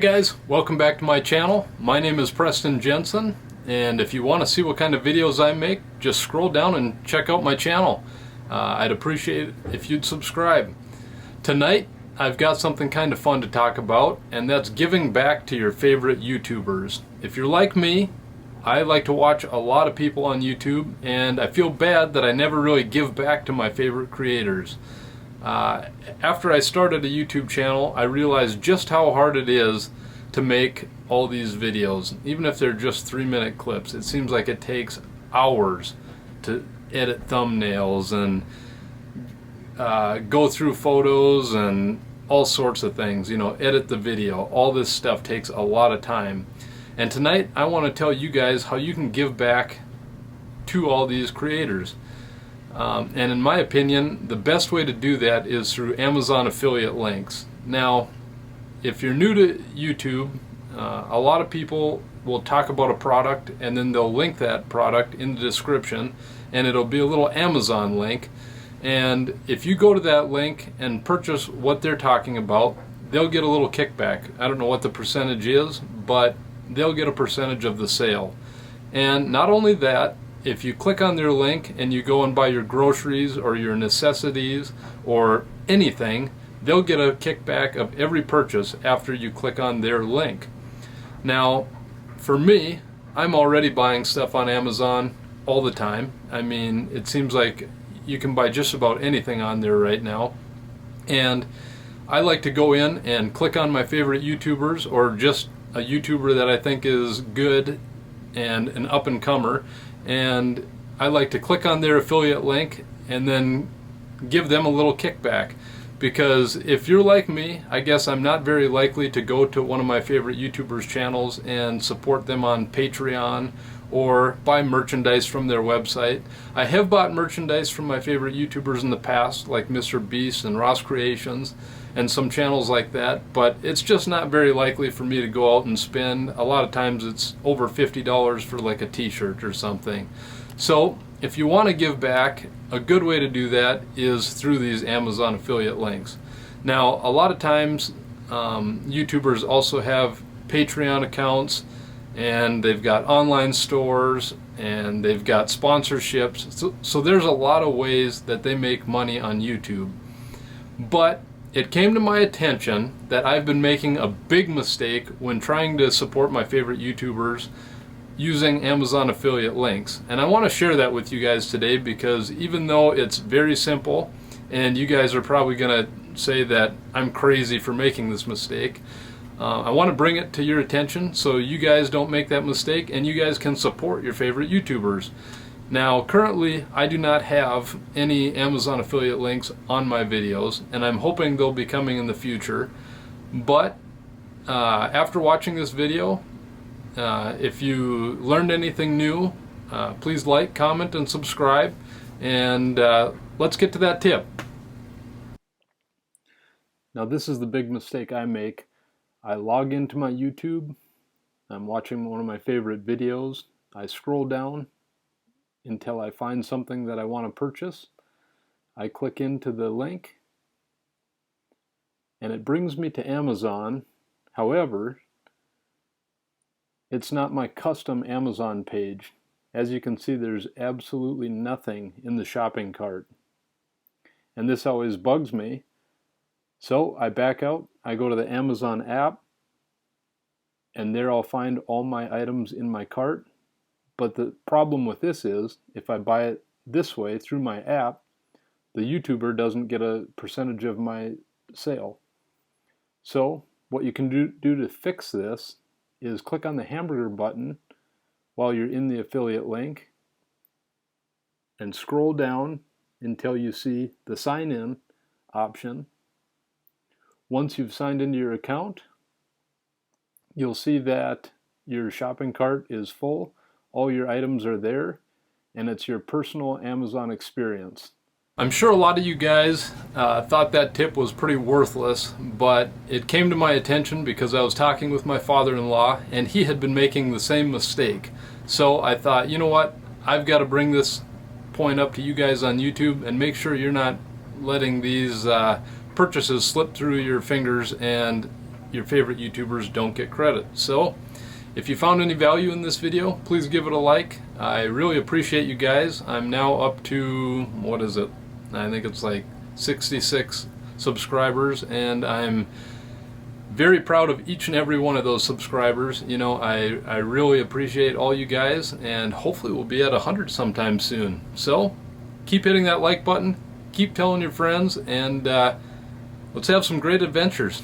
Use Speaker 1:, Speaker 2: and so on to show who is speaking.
Speaker 1: Hey guys, welcome back to my channel. My name is Preston Jensen, and if you want to see what kind of videos I make, just scroll down and check out my channel. I'd appreciate it if you'd subscribe. Tonight I've got something kind of fun to talk about, and that's giving back to your favorite YouTubers. If you're like me, I like to watch a lot of people on YouTube, and I feel bad that I never really give back to my favorite creators. After I started a YouTube channel, I realized just how hard it is to make all these videos. Even if they're just 3-minute clips, it seems like it takes hours to edit thumbnails and go through photos and all sorts of things, edit the video. All this stuff takes a lot of time. And tonight I want to tell you guys how you can give back to all these creators. And in my opinion, the best way to do that is through Amazon affiliate links. Now, if you're new to YouTube, a lot of people will talk about a product and then they'll link that product in the description, and it'll be a little Amazon link. And if you go to that link and purchase what they're talking about, they'll get a little kickback. I don't know what the percentage is, but they'll get a percentage of the sale. And not only that, if you click on their link and you go and buy your groceries or your necessities or anything, they'll get a kickback of every purchase after you click on their link. Now, for me, I'm already buying stuff on Amazon all the time. I mean, it seems like you can buy just about anything on there right now. And I like to go in and click on my favorite YouTubers, or just a YouTuber that I think is good and an up-and-comer, and I like to click on their affiliate link and then give them a little kickback. Because if you're like me, I guess I'm not very likely to go to one of my favorite YouTubers' channels and support them on Patreon or buy merchandise from their website. I have bought merchandise from my favorite YouTubers in the past, like Mr. Beast and Ross Creations and some channels like that, but it's just not very likely for me to go out and spend. A lot of times it's over $50 for like a t-shirt or something. So if you want to give back, a good way to do that is through these Amazon affiliate links. Now, a lot of times YouTubers also have Patreon accounts, and they've got online stores, and they've got sponsorships. So there's a lot of ways that they make money on YouTube. But it came to my attention that I've been making a big mistake when trying to support my favorite YouTubers using Amazon affiliate links. And I want to share that with you guys today, because even though it's very simple, and you guys are probably going to say that I'm crazy for making this mistake, I want to bring it to your attention so you guys don't make that mistake and you guys can support your favorite YouTubers. Now, currently I do not have any Amazon affiliate links on my videos, and I'm hoping they'll be coming in the future. But after watching this video, if you learned anything new, please like, comment, and subscribe, and let's get to that tip. Now, this is the big mistake I make. I log into my YouTube, I'm watching one of my favorite videos, I scroll down until I find something that I want to purchase. I click into the link and it brings me to Amazon. However, it's not my custom Amazon page. As you can see, there's absolutely nothing in the shopping cart. And this always bugs me. So I back out, I go to the Amazon app, and there I'll find all my items in my cart. But the problem with this is, if I buy it this way through my app, the YouTuber doesn't get a percentage of my sale. So what you can do to fix this is click on the hamburger button while you're in the affiliate link and scroll down until you see the sign in option. Once you've signed into your account, you'll see that your shopping cart is full, all your items are there, and it's your personal Amazon experience. I'm sure a lot of you guys thought that tip was pretty worthless, but it came to my attention because I was talking with my father-in-law, and he had been making the same mistake. So I thought, you know what, I've got to bring this point up to you guys on YouTube and make sure you're not letting these purchases slip through your fingers and your favorite YouTubers don't get credit. So if you found any value in this video, please give it a like. I really appreciate you guys. I'm now up to, what is it? I think it's like 66 subscribers, and I'm very proud of each and every one of those subscribers. You know, I really appreciate all you guys, and hopefully we'll be at 100 sometime soon. So keep hitting that like button, keep telling your friends, and let's have some great adventures.